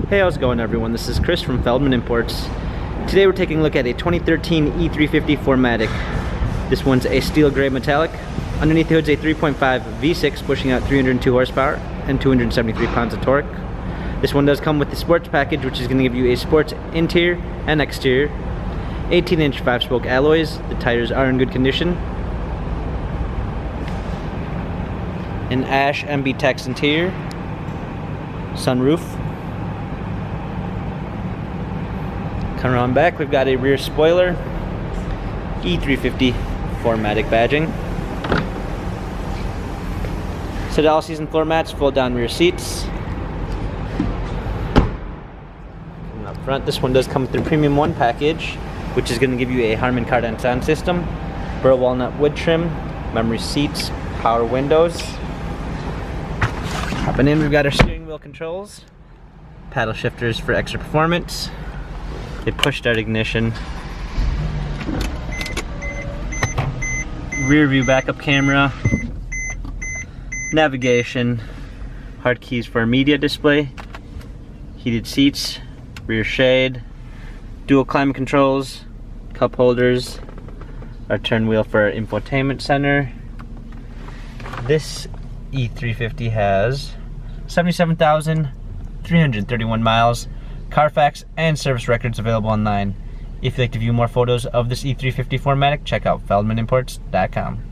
Hey, how's it going everyone? This is Chris from Feldmann Imports. Today we're taking a look at a 2013 E350 4MATIC. This one's a steel gray metallic. Underneath the hood's a 3.5 V6 pushing out 302 horsepower and 273 pounds of torque. This one does come with the sports package, which is going to give you a sports interior and exterior. 18-inch 5-spoke alloys. The tires are in good condition. An ash MB-Tex interior. Sunroof. Coming on back, we've got a rear spoiler, E350 4MATIC badging. Set all season floor mats, fold down rear seats. And up front, this one does come with the Premium 1 package, which is going to give you a Harman Kardon sound system, burl walnut wood trim, memory seats, power windows. Hopping in, we've got our steering wheel controls, paddle shifters for extra performance, a push start ignition, rear view backup camera, navigation, hard keys for media display, heated seats, rear shade, dual climate controls, cup holders, our turn wheel for our infotainment center. This E350 has 77,331 miles. Carfax and service records available online. If you'd like to view more photos of this E350 4MATIC, check out feldmanimports.com.